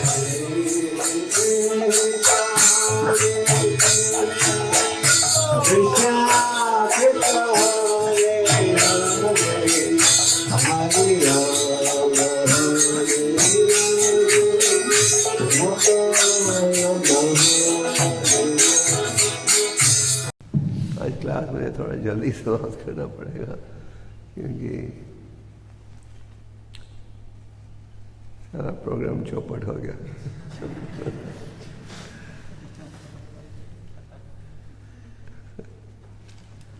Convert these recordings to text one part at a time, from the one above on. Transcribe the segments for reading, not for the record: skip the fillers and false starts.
आज क्लास में थोड़ा जल्दी समाप्त करना पड़ेगा क्योंकि सारा प्रोग्राम चौपट हो गया।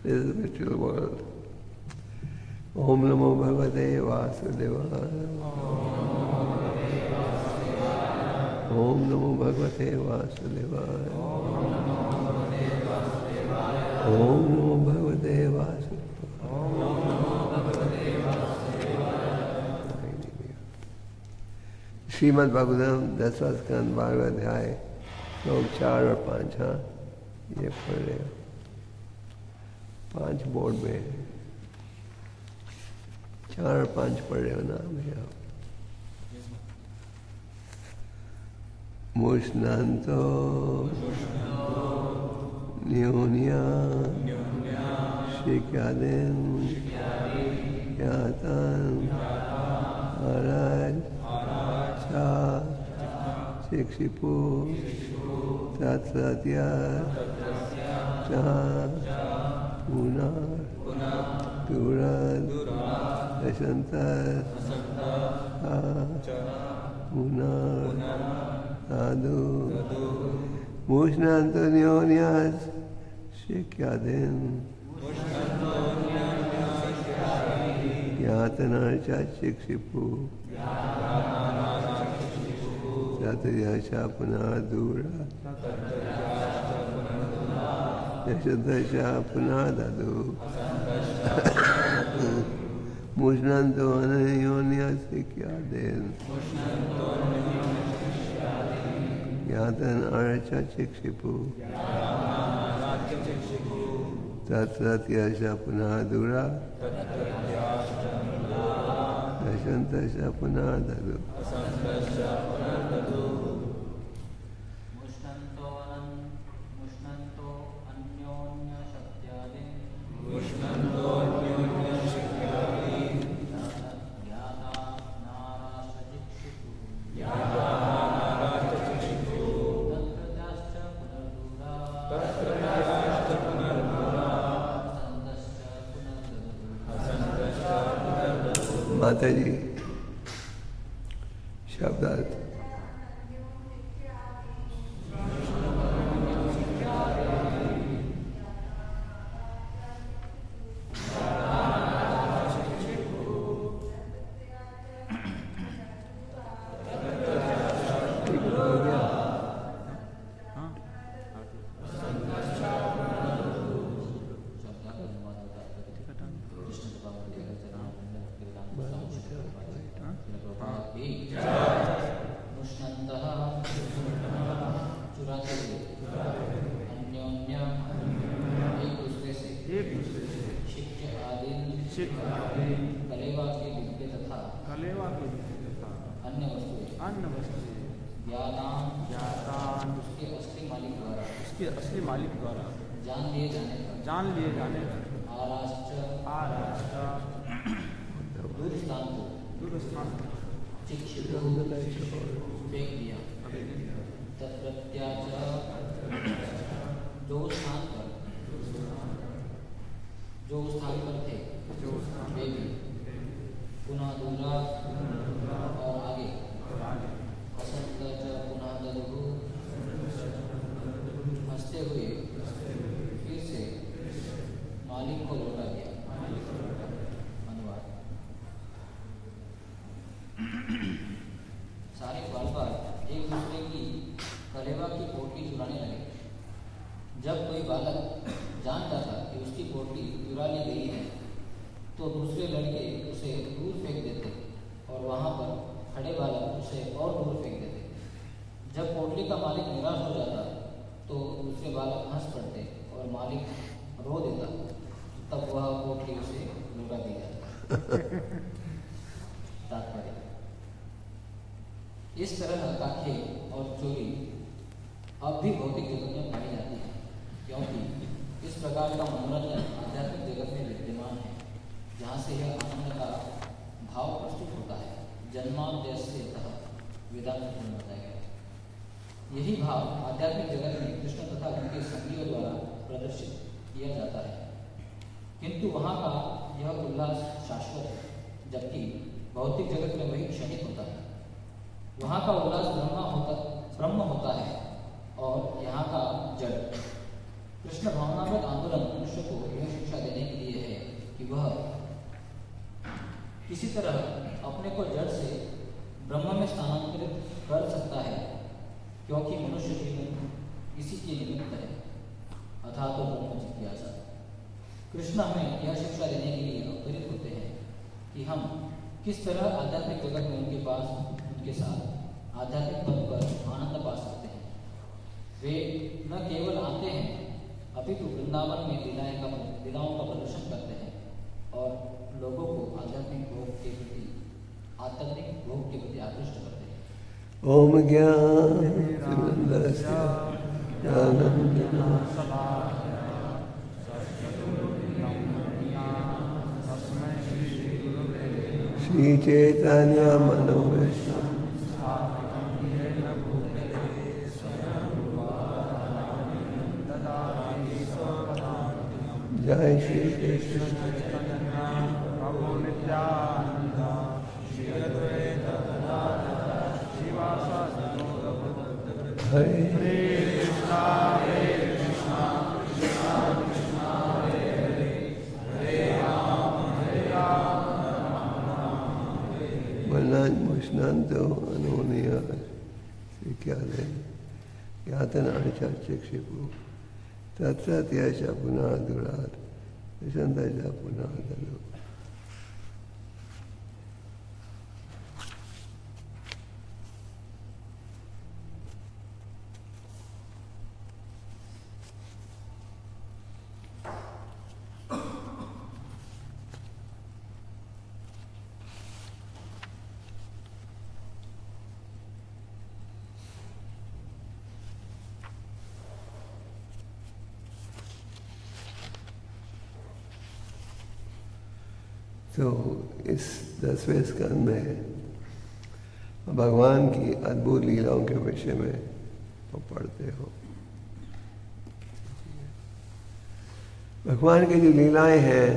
This is the material world. Om Namo Bhagavate Vasudevaya. Om Namo Bhagavate Vasudevaya. Om Namo Bhagavate Vasudevaya. Shrimad Bhagavatam 10वां स्कंद 12वां अध्याय श्लोक 4 और 5। हाँ, ये पढ़ रहे हो 5 बोर्ड में 4 और 5 पढ़ रहे हो ना भैया। मुष्णन्तो न्यून्या शिक्यादिं ज्ञातं महाराज चा शिक्षिपु तत्सत्या चा दूरद साधु मुष्णान्तोन्योन्यास शिक्यादिं ज्ञातनार्चा शिक्षिपु तत्याशा पुनः दूरा यशदशा पुनः ददु मुष्णन्तो अनयोन्यास शिक्यादिं ज्ञातन अर्चा शिक्षिपु तत्सत्याशा पुनः दूरा यशंतशा पुनः ददु माता जी शब्दार्थ। इस तरह का खेल और चोरी अब भी भौतिक जगत में पाई जाती है, क्योंकि इस प्रकार का मनोरंजन आध्यात्मिक जगत में विद्यमान है, जहाँ से यह आनंद का भाव प्रस्तुत होता है। जन्माद्यस्यतः वेदांत में बताया गया। यही भाव आध्यात्मिक जगत में कृष्ण तथा उनके संगियों द्वारा प्रदर्शित किया जाता है, किंतु वहाँ का यह उल्लास शाश्वत है, जबकि भौतिक जगत में वही क्षणिक होता है। वहाँ का उल्लास ब्रह्म होता है और यहाँ का जड़। कृष्ण भावनात्मक आंदोलन मनुष्य को यह शिक्षा देने के लिए है कि वह किसी तरह अपने को जड़ से ब्रह्म में स्थानांतरित कर सकता है, क्योंकि मनुष्य जीवन इसी के निमित्त है, अर्थात तो ब्रह्म जिज्ञासा। कृष्ण हमें यह शिक्षा देने के लिए अवतरित होते हैं कि हम किस तरह आध्यात्मिक जगत में उनके साथ आध्यात्मिक पद पर आनंद पा सकते हैं। वे न केवल आते हैं, अपितु वृंदावन में लीलाओं का प्रदर्शन करते हैं और लोगों को आध्यात्मिक भोग के प्रति आकृष्ट करते हैं। ओम ज्ञान श्री चैतन्य मनोविष्णु जय श्री कृष्ण प्रभु नित्यानंद श्री अद्वैत गदाधर शिवासादि हरे कृष्णा कृष्णा कृष्णा हरे हरे हरे राम वर्णान मुष्णांतो अनोनिया क्या है ज्ञातनानि चक्षिपु तत्सत्यश पुनः दुरात् विसंतश पुनः दलो। तो इस 10वें स्कंद में भगवान की अद्भुत लीलाओं के विषय में तो पढ़ते हो। भगवान की जो लीलाएं हैं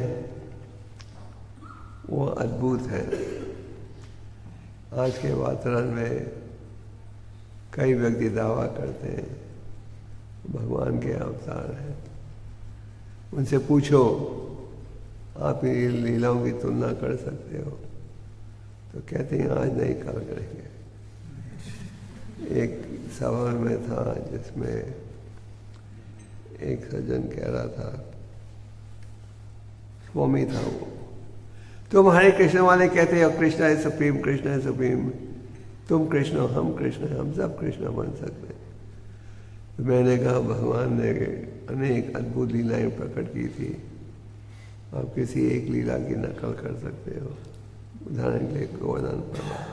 वो अद्भुत हैं। आज के वातावरण में कई व्यक्ति दावा करते हैं भगवान के अवतार हैं। उनसे पूछो आप इन लीलाओं की तुलना कर सकते हो, तो कहते हैं आज नहीं कल करेंगे। एक सभा में था जिसमें एक सज्जन कह रहा था, स्वामी था वो, तुम हरे कृष्ण वाले कहते हो कृष्णा है सुप्रीम, कृष्ण है सुप्रीम, तुम कृष्ण हो हम कृष्ण हैं, हम सब कृष्ण बन सकते हैं। तो मैंने कहा भगवान ने अनेक अद्भुत लीलाएं प्रकट की थी, आप किसी एक लीला की नकल कर सकते हो। उदाहरण के लिए गोवर्धन पर्वत,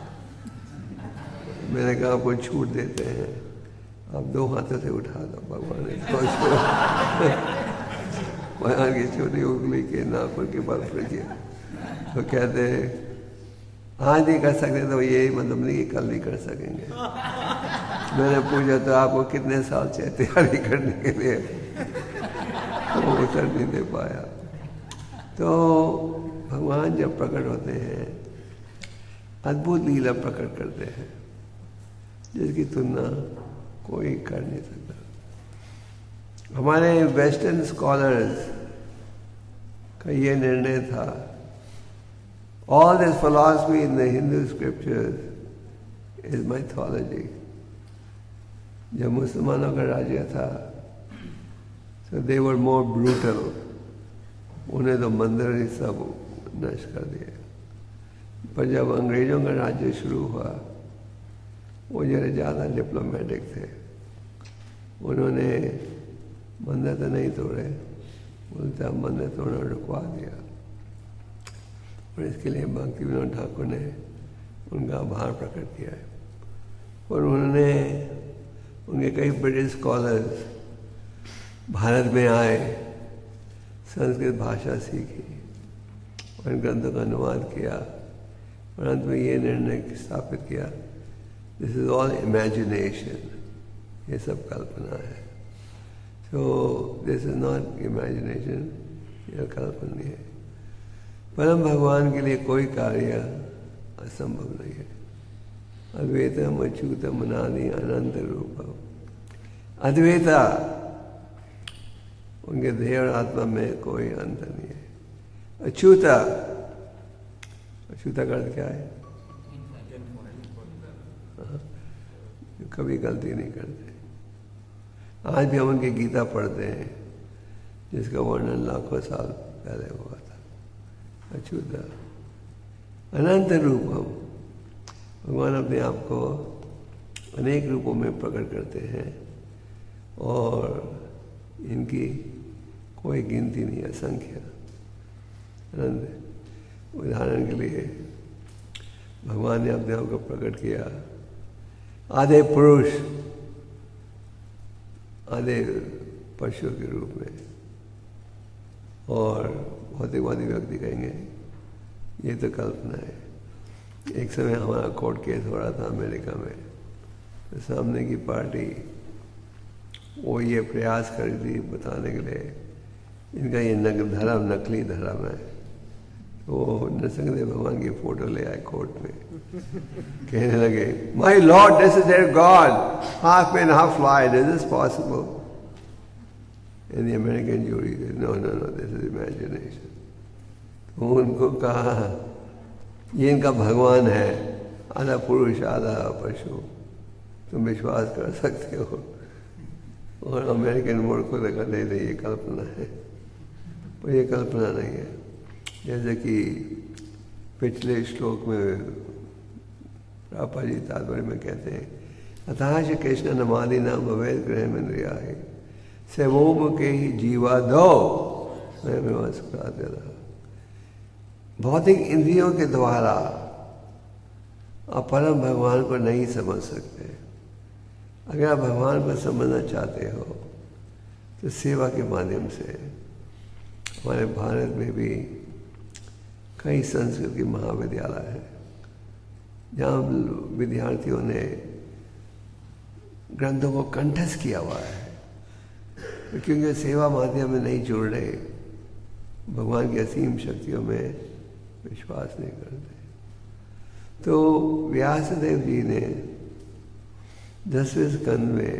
मैंने कहा आपको छूट देते हैं, आप 2 हाथों से उठा दो, भगवान ने भगवान की छोटी उंगली के नाखून के बल पर किया। तो कहते हैं आज नहीं कर सकते, तो ये मतलब नहीं कि कल नहीं कर सकेंगे। मैंने पूछा तो आपको कितने साल चाहिए तैयारी करने के लिए, तो वो उत्तर नहीं दे पाया। तो भगवान जब प्रकट होते हैं अद्भुत लीला प्रकट करते हैं जिसकी तुलना कोई कर नहीं सकता। हमारे वेस्टर्न स्कॉलर्स का ये निर्णय था, all this philosophy in the Hindu scriptures is mythology. जब मुसलमानों का राज्य था so they were more brutal, उन्हें तो मंदिर ही सब नष्ट कर दिए। पर जब अंग्रेजों का राज्य शुरू हुआ वो जरा ज़्यादा डिप्लोमेटिक थे, उन्होंने मंदिर तो नहीं तोड़े, उल्टा मंदिर तोड़ना रुकवा दिया। और इसके लिए भक्ति विनोद ठाकुर ने उनका आभार प्रकट किया है। और उन्होंने उनके कई ब्रिटिश स्कॉलर्स भारत में आए, संस्कृत भाषा सीखी और इन ग्रंथों का अनुवाद किया और अंत में ये निर्णय स्थापित किया, दिस इज ऑल इमेजिनेशन, ये सब कल्पना है। So this is not imagination, यह कल्पना है। परम भगवान के लिए कोई कार्य असंभव नहीं है। अद्वैतम अच्युतम अनादि अनंत रूपम। अद्वैता, उनके देह और आत्मा में कोई अंत नहीं है। अच्युता, अच्युता का अर्थ क्या है? कभी गलती नहीं करते। आज भी हम उनकी गीता पढ़ते हैं जिसका वर्णन लाखों साल पहले हुआ था। अच्युता, अनंत रूपम, भगवान अपने आप को अनेक रूपों में प्रकट करते हैं और इनकी कोई गिनती नहीं, असंख्य अनंत। उदाहरण के लिए भगवान ने अपने आप को प्रकट किया आधे पुरुष आधे पशु के रूप में, और भौतिकवादी व्यक्ति कहेंगे ये तो कल्पना है। एक समय हमारा कोर्ट केस हो रहा था अमेरिका में, तो सामने की पार्टी वो ये प्रयास कर रही थी बताने के लिए इनका ये धर्म नकली धर्म है। तो नरसिंहदेव भगवान की फोटो ले आए कोर्ट में, कहने लगे my lord this is their god, half man half flied, is this possible? And the American jury said no no no, this is imagination. तो उनको कहा ये इनका भगवान है, आधा पुरुष आधा पशु, तुम विश्वास कर सकते हो? और अमेरिकन मोड़ को लगा नहीं नहीं ये कल्पना है, पर ये कल्पना नहीं है। जैसे कि पिछले श्लोक में प्रापा जी तात्पर्य में कहते हैं अतः श्री कृष्ण नमादि नाम अवैध ग्रह इंद्रिया है सेवोम के ही जीवा दो स्वयं। भौतिक इंद्रियों के द्वारा आप परम भगवान को नहीं समझ सकते। अगर आप भगवान को समझना चाहते हो तो सेवा के माध्यम से। हमारे भारत में भी कई संस्कृत के महाविद्यालय हैं जहाँ विद्यार्थियों ने ग्रंथों को कंठस्थ किया हुआ है, क्योंकि सेवा माध्यम में नहीं जुड़ रहे, भगवान की असीम शक्तियों में विश्वास नहीं करते। तो व्यासदेव जी ने 10वें स्कंद में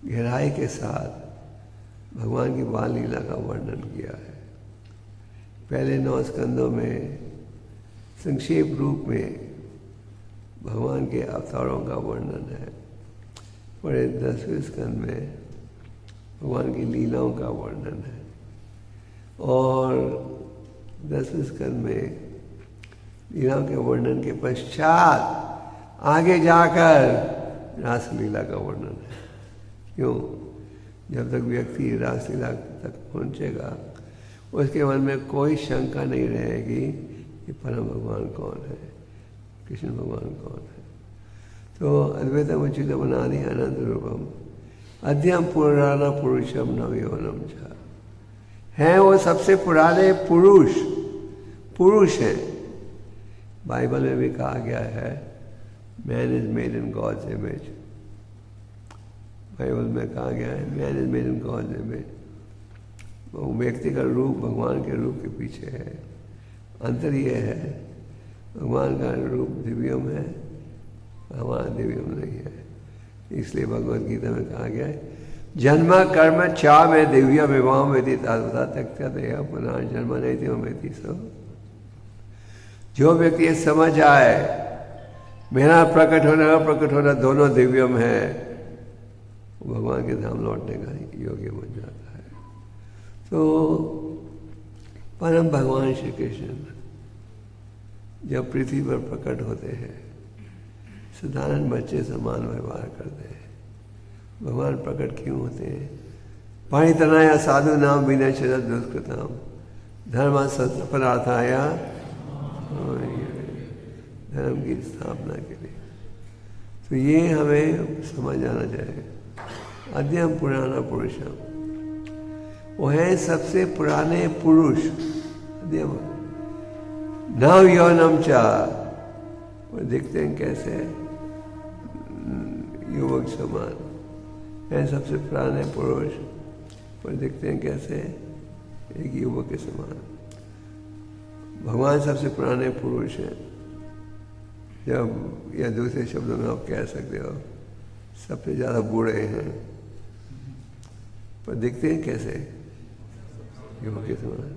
गहराई के साथ भगवान की बाल लीला का वर्णन किया है। पहले 9 स्कंदों में संक्षेप रूप में भगवान के अवतारों का वर्णन है, और 10वें स्कंद में भगवान की लीलाओं का वर्णन है, और 10वें स्कंद में लीलाओं के वर्णन के पश्चात आगे जाकर रासलीला का वर्णन है। क्यों? जब तक व्यक्ति रासलीला तक पहुंचेगा उसके मन में कोई शंका नहीं रहेगी कि परम भगवान कौन है, कृष्ण भगवान कौन है। तो अद्वैतम अच्युतम अनादि अनंत रूपम अद्यम पुराना पुरुषम नवयौवनम च, हैं वो सबसे पुराने पुरुष हैं। बाइबल में भी कहा गया है man is made in God's image. Bible में कहा गया है man is made in God's image. वो व्यक्ति का रूप भगवान के रूप के पीछे है। अंतर ये है भगवान का रूप दिव्यम है, हमारा दिव्यम नहीं है। इसलिए भगवद गीता में कहा गया है जन्म कर्म चा में दिव्य विवाह में थी तात्वता त्यक्त्या देह पुनः जन्म नहीं थी में थी। सब जो व्यक्ति ये समझ आए मेरा प्रकट होना अप्रकट होना दोनों दिव्यम है, वो भगवान के धाम लौटने का योग्य बन जाता है। तो परम भगवान श्री कृष्ण जब पृथ्वी पर प्रकट होते हैं साधारण बच्चे समान व्यवहार करते हैं। भगवान प्रकट क्यों होते हैं? पाणितनाया साधु नाम विनश्य दुष्कृताम धर्म सत्परार्थाया, धर्म की स्थापना के लिए। तो ये हमें समझ आना चाहिए। अद्यम पुराना पुरुषम, वो है सबसे पुराने पुरुष। अद्यम नव यौनम चा, वो दिखते हैं कैसे युवक समान, है सबसे पुराने पुरुष, और दिखते हैं कैसे एक युवक के समान। भगवान सबसे पुराने पुरुष हैं, जब या दूसरे शब्दों में आप कह सकते हो सबसे ज़्यादा बूढ़े हैं, पर दिखते हैं कैसे युवक के समान।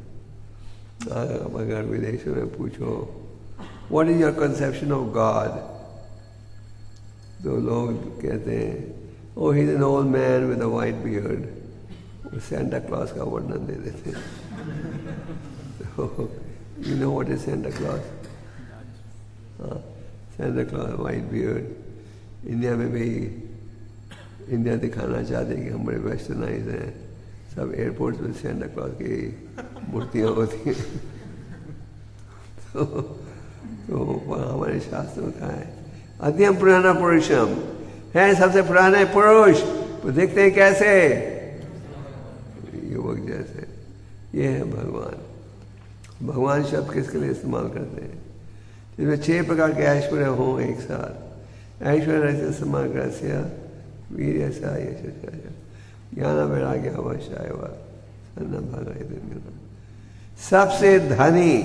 अगर विदेशों में पूछो what is your conception of God, तो लोग कहते हैं oh he is an old man with a white beard, Santa Claus का वर्णन दे देते हैं। You know what is Santa Claus? Santa Claus white beard. India में भी इंडिया दिखाना चाहते हैं कि हम बड़े वेस्टर्नाइज हैं, सब एयरपोर्ट्स में सेंटा क्लॉज की मूर्तियाँ होती हैं। तो हमारे शास्त्र में कहा है अद्यम पुराना पुरुषम, है सबसे पुराने पुरुष, तो देखते हैं कैसे युवक जैसे। ये है भगवान। भगवान शब्द किसके लिए इस्तेमाल करते हैं? जिसमें 6 प्रकार के ऐश्वर्य हों एक साथ। ऐश्वर्य से समग्रस्य वीर्य सा यश ज्ञान वैराग्य अवश्य व सबसे धनी,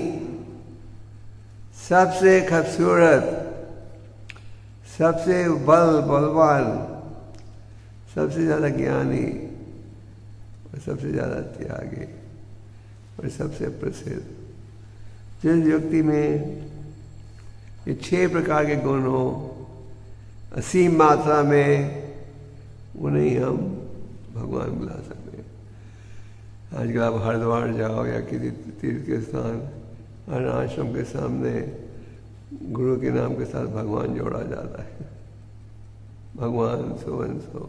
सबसे खूबसूरत, सबसे बलवान, सबसे ज़्यादा ज्ञानी, और सबसे ज़्यादा त्यागी, और सबसे प्रसिद्ध। जिस व्यक्ति में ये 6 प्रकार के गुण हो असीम मात्रा में, उन्हें हम भगवान बुला सकते हैं। आजकल आप हरिद्वार जाओ या किसी तीर्थ के स्थान, हर आश्रम के सामने गुरु के नाम के साथ भगवान जोड़ा जाता है। भगवान सो एंड सो।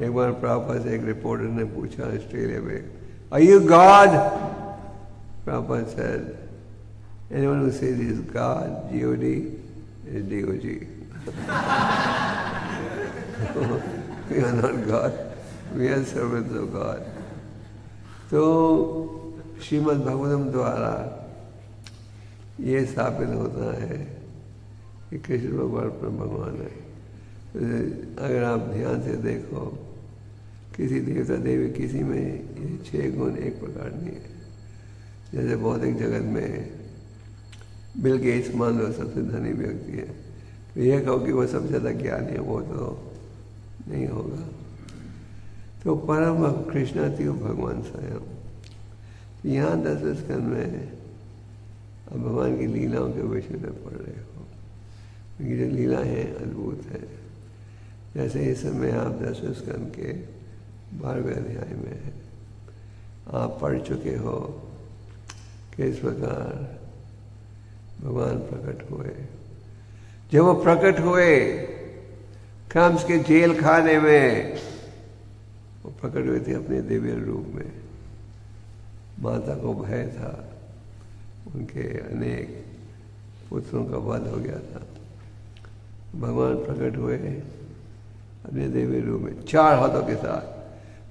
एक बार प्रभुपाद से एक रिपोर्टर ने पूछा ऑस्ट्रेलिया में, are you God? Prabhupada said, anyone who says he is God, G-O-D, is D-O-G. We are not God, we are servants of God. तो श्रीमद् भागवतम द्वारा ये स्थापित होता है कि कृष्ण भगवान परम भगवान है। अगर आप ध्यान से देखो, किसी देवता देवी किसी में ये 6 गुण एक प्रकार नहीं है। जैसे भौतिक जगत में बिल गेट्स मान लो सबसे धनी व्यक्ति है, तो यह कहो कि वो सबसे ज़्यादा ज्ञानी है, वो तो नहीं होगा। तो परम कृष्णाति भगवान स्वयं। यहाँ 10वें स्कंद में अब भगवान की लीलाओं के विषय में पढ़ रहे हो, क्योंकि जो लीला है अद्भुत है। जैसे इस समय आप 10वें स्कंद के 12वें अध्याय में है, आप पढ़ चुके हो किस प्रकार भगवान प्रकट हुए। जब वो प्रकट हुए कंस के जेल खाने में, वो प्रकट हुए थे अपने दिव्य रूप में। माता को भय था, उनके अनेक पुत्रों का वध हो गया था। भगवान प्रकट हुए अपने दिव्य रूप में 4 हाथों के साथ,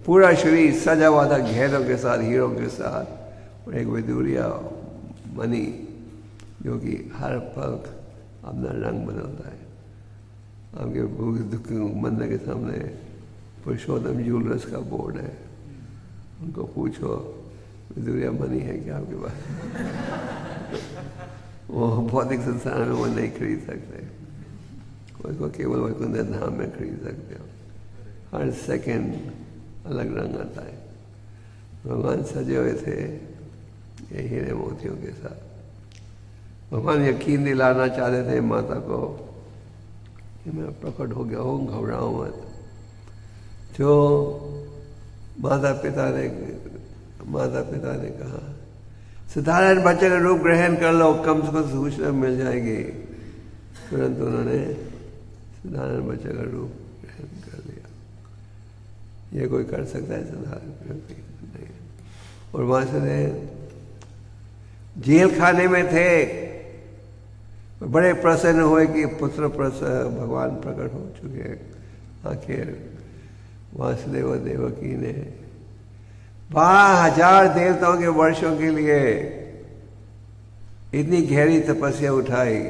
पूरा शरीर सजा हुआ था घेरों के साथ, हीरों के साथ, और एक विदुरिया मणि जो कि हर पल अपना रंग बदलता है। आपके भूख दुख मंदिर के सामने पुरुषोत्तम ज्वेलर्स का बोर्ड है, उनको पूछो विदुरिया मणि है क्या आपके पास? वो भौतिक संसार में वो नहीं खरीद सकते, उसको केवल वैकुंठ धाम में खरीद सकते हो। हर सेकंड अलग रंग आता है। भगवान सजे हुए थे ये हीरे मोतियों के साथ। भगवान यकीन दिलाना चाहते थे माता को कि मैं प्रकट हो गया हूँ, घबराओ मत। जो माता पिता ने कहा साधारण बच्चे का रूप ग्रहण कर लो, कम से कम सूचना मिल जाएगी। तुरंत उन्होंने साधारण बच्चे का रूप ग्रहण कर लिया। ये कोई कर सकता है साधारण व्यक्ति? नहीं। और वहां से जेल खाने में थे, बड़े प्रसन्न हुए कि पुत्र भगवान प्रकट हो चुके हैं। आखिर वासुदेव देवकी ने 12,000 देवताओं के वर्षों के लिए इतनी गहरी तपस्या उठाई।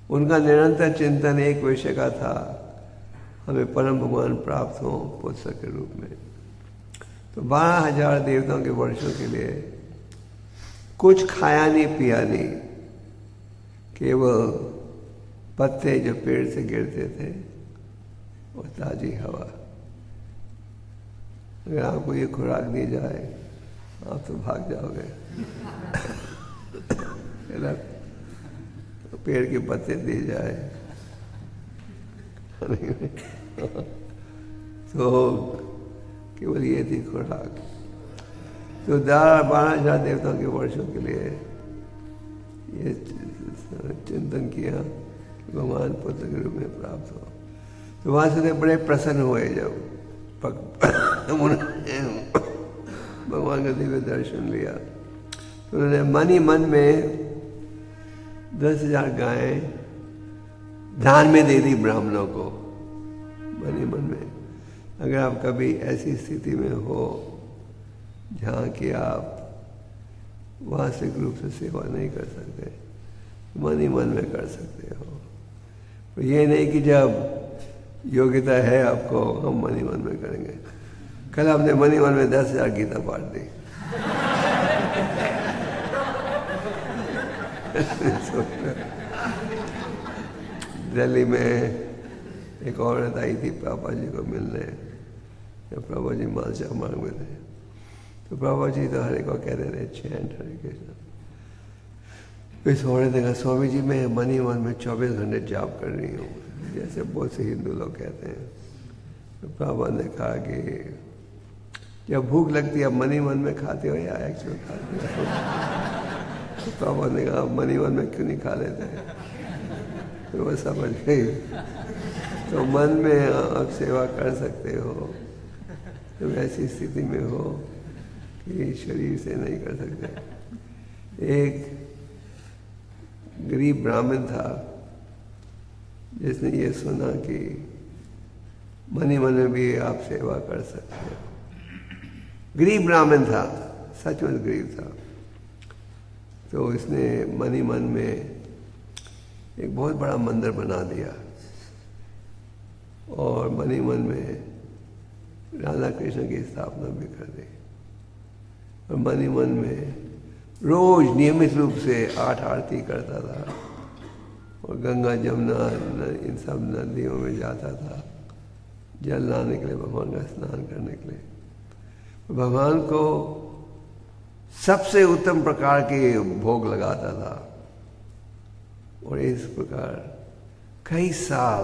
उनका निरंतर चिंतन एक विषय का था, हमें परम भगवान प्राप्त हो पुत्र के रूप में। तो 12,000 देवताओं के वर्षों के लिए कुछ खाया नहीं पिया नहीं, केवल पत्ते जो पेड़ से गिरते थे और ताजी हवा। अगर आपको ये खुराक दी जाए आप तो भाग जाओगे। पेड़ के पत्ते दिए जाए तो केवल ये थी खुराक। तो 12,000 देवताओं के वर्षों के लिए ये चिंतन किया कि भगवान पुत्र के रूप में प्राप्त हो। तो वहां से बड़े प्रसन्न हुए जब उन्होंने भगवान का दिव्य दर्शन लिया। तो उन्होंने मन ही मन में 10,000 गायें दान में दे दी ब्राह्मणों को। मन ही मन में। अगर आप कभी ऐसी स्थिति में हो जहाँ कि आप वास्तविक रूप से सेवा नहीं कर सकते, मन ही मन में कर सकते हो। तो ये नहीं कि जब योग्यता है आपको हम मन ही मन में करेंगे। कल हमने मन ही मन में 10,000 गीता पाठ दी। दिल्ली में एक औरत आई थी पापा जी को मिलने, जब पापा जी मालचा मांग में थे। तो पापा जी तो हरे को कहते थे चैंट हरे कृष्ण। इस औरत ने कहा स्वामी जी मैं मन ही मन में 24 घंटे जाप कर रही हूँ, जैसे बहुत से हिंदू लोग कहते हैं। तो पापा ने कहा कि जब भूख लगती है मन ही मन में खाते हो या एक्चुअल खाते हो? तो पापा ने कहा मन ही मन में क्यों नहीं खा लेते? तो वो समझ गई। तो मन में आप सेवा कर सकते हो तो ऐसी स्थिति में हो कि शरीर से नहीं कर सकते। एक गरीब ब्राह्मण था जिसने ये सुना कि मन ही मन में भी आप सेवा कर सकते हो। गरीब ब्राह्मण था, सचमुच गरीब था। तो इसने मन ही मन में एक बहुत बड़ा मंदिर बना दिया और मन ही मन में राधा कृष्ण की स्थापना भी कर दी। और मन ही मन में रोज नियमित रूप से 8 आरती करता था और गंगा जमुना इन सब नदियों में जाता था जल लाने के लिए, भगवान का स्नान करने के लिए। भगवान को सबसे उत्तम प्रकार के भोग लगाता था और इस प्रकार कई साल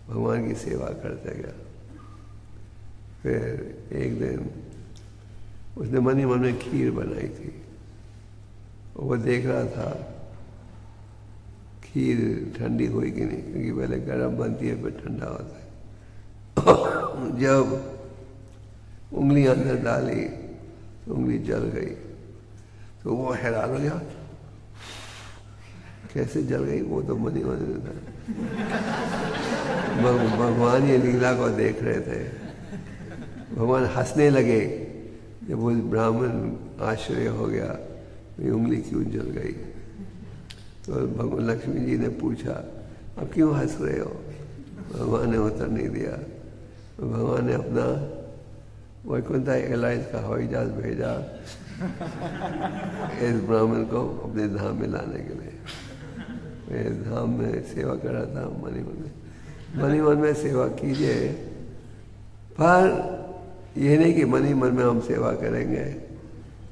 भगवान की सेवा करते गया। फिर एक दिन उसने मन ही मन में खीर बनाई थी और वो देख रहा था खीर ठंडी हुई कि नहीं, क्योंकि पहले गर्म बनती है फिर ठंडा होता है। जब उंगली अंदर डाली तो उंगली जल गई। तो वो हैरान हो गया, कैसे जल गई? वो तो मन ही मन में था। भगवान ये लीला को देख रहे थे। भगवान हंसने लगे जब वो ब्राह्मण आश्चर्य हो गया ये उंगली क्यों जल गई। तो भगवान लक्ष्मी जी ने पूछा अब क्यों हंस रहे हो? भगवान ने उत्तर नहीं दिया। तो भगवान ने अपना वैकुंठ एयरलाइंस का हवाई जहाज भेजा इस ब्राह्मण को अपने धाम में लाने के लिए। मैं धाम में सेवा कर रहा था मनी मन में सेवा कीजिए, पर यह नहीं कि मनी मन में हम सेवा करेंगे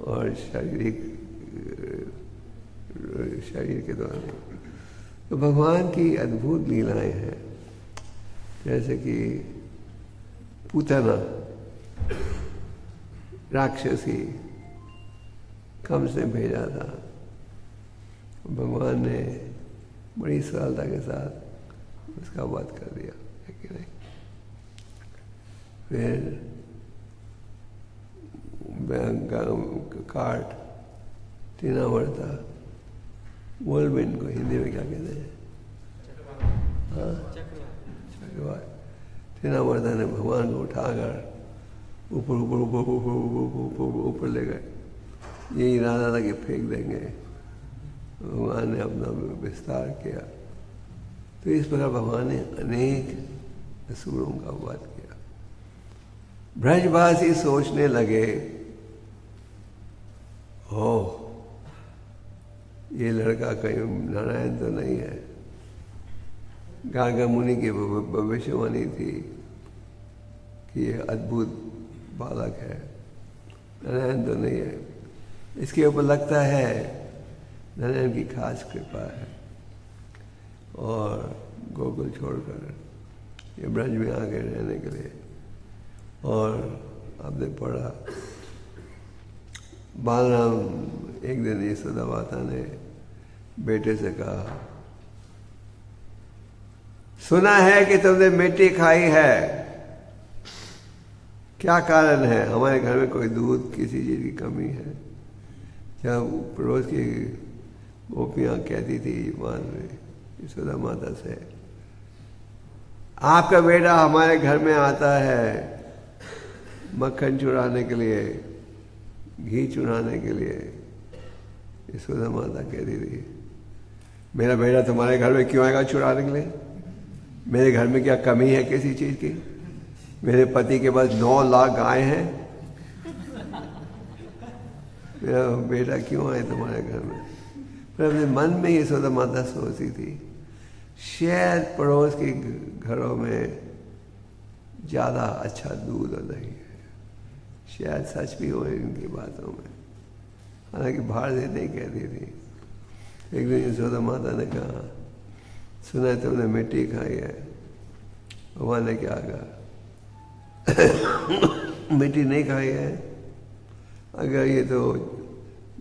और शरीर के द्वारा नहीं। तो भगवान की अद्भुत लीलाएं हैं, जैसे कि पूतना राक्षसी कम से भेजा था, भगवान ने बड़ी सरलता के साथ उसका वध कर दिया, है कि नहीं। फिर काट टीना वर्ता व्हर्लविंड को हिंदी में क्या कहते हैं? हाँ, चक्रवात। थिनावर्धन ने भगवान को उठाकर ऊपर ऊपर ऊपर ऊपर ऊपर ऊपर ऊपर ले गए। ये इरादा था कि फेंक देंगे, भगवान ने अपना विस्तार किया। तो इस प्रकार भगवान ने अनेक असुरों का वध किया। ब्रजवासी सोचने लगे, ओह, ये लड़का कहीं नारायण तो नहीं है। गार्गा मुनि की भविष्यवाणी थी कि ये अद्भुत बालक है, नारायण तो नहीं है। इसके ऊपर लगता है नारायण की खास कृपा है। और गोकुल छोड़कर ये ब्रज में आ गए रहने के लिए। और आपने पढ़ा, बालराम एक दिन यशोदा माता ने बेटे से कहा, सुना है कि तुमने मिट्टी खाई है, क्या कारण है? हमारे घर में कोई दूध, किसी चीज की कमी है? जब पड़ोस की गोपियां कहती थी यशोदा माता से, आपका बेटा हमारे घर में आता है मक्खन चुराने के लिए, घी चुराने के लिए। यशोदा माता कहती थी, मेरा बेटा तुम्हारे घर में क्यों आएगा चुराने के लिए? मेरे घर में क्या कमी है किसी चीज की? मेरे पति के पास 9 लाख गाय हैं, मेरा बेटा क्यों आए तुम्हारे घर में? फिर अपने मन में यशोदा माता सोचती थी, शायद पड़ोस के घरों में ज़्यादा अच्छा दूध नहीं है, शायद सच भी हो इनकी बातों में। हालांकि बाहर से नहीं कहती थी। एक दिन यशोदा माता ने कहा, सुना है तुमने मिट्टी खाई है। भगवान ने क्या कहा, मिट्टी नहीं खाई है? अगर ये तो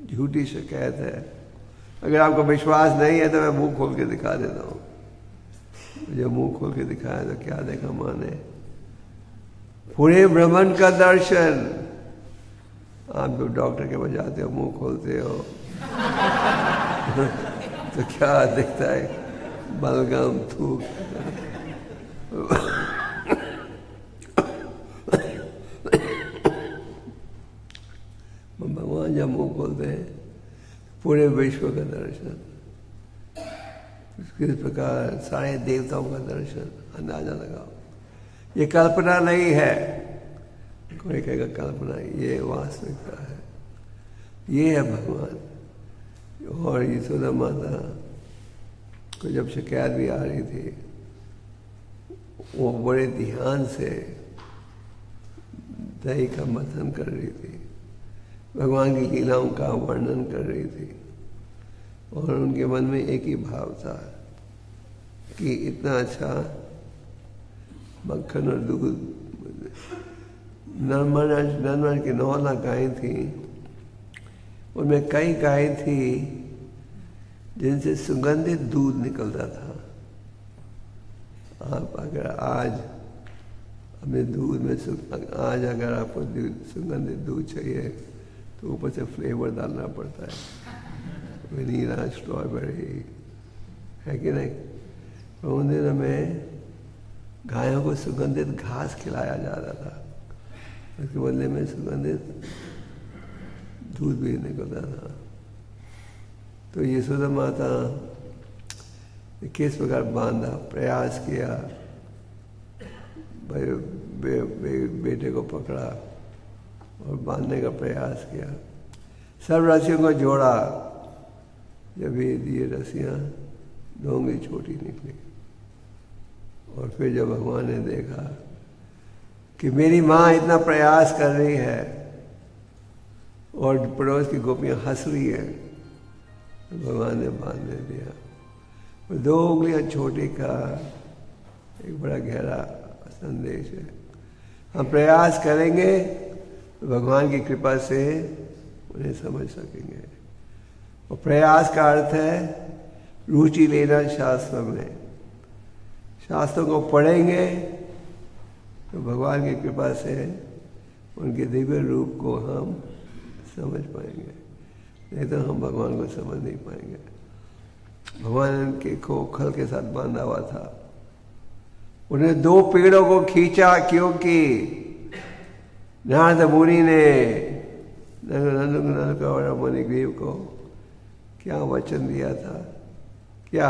झूठी शिकायत है, अगर आपको विश्वास नहीं है तो मैं मुंह खोल के दिखा देता हूँ। जब मुंह खोल के दिखाया तो क्या देखा माँ ने? पूरे ब्रह्मांड का दर्शन। आप जो डॉक्टर के पास जाते हो, मुंह खोलते हो तो क्या दिखता है? बलगम, थूक। भगवान जब मुंह खोलते हैं पूरे विश्व का दर्शन, इस प्रकार सारे देवताओं का दर्शन। अंदाजा लगाओ, ये कल्पना नहीं है। कोई कहेगा कल्पना, ये वास्तविकता है, ये है भगवान। और यशोदा माता को जब शिकायत भी आ रही थी, वो बड़े ध्यान से दही का मंथन कर रही थी, भगवान की लीलाओं का वर्णन कर रही थी। और उनके मन में एक ही भाव था कि इतना अच्छा मक्खन और दूध। नरमन की 9 लाख गायें थी, उनमें कई गायें थी जिनसे सुगंधित दूध निकलता था। आप अगर आज अपने दूध में आज अगर आपको सुगंधित दूध चाहिए तो ऊपर से फ्लेवर डालना पड़ता है, वनीला, स्ट्रॉबेरी, है कि नहीं? तो उन दिनों में गायों को सुगंधित घास खिलाया जा रहा था, उसके बदले में सुगंधित दूध भी निकलता था। तो यशोदा माता ने किस प्रकार बांधा, प्रयास किया, बेटे को पकड़ा और बांधने का प्रयास किया। सब रस्सियों को जोड़ा, जब ये रस्सियाँ डोंगी छोटी निकली। और फिर जब भगवान ने देखा कि मेरी माँ इतना प्रयास कर रही है और पड़ोस की गोपियाँ हंस रही है, तो भगवान ने बांध दिया। और 2 उंगलियाँ छोटी का एक बड़ा गहरा संदेश है। हम प्रयास करेंगे तो भगवान की कृपा से उन्हें समझ सकेंगे। और प्रयास का अर्थ है रुचि लेना शास्त्र में। शास्त्रों को पढ़ेंगे तो भगवान की कृपा से उनके दिव्य रूप को हम समझ पाएंगे, नहीं तो हम भगवान को समझ नहीं पाएंगे। भगवान के खोखल के साथ बांधा हुआ था। उन्हें 2 पेड़ों को खींचा क्योंकि नारद मुनि ने नंदगौर मणिग्रीव को क्या वचन दिया था? क्या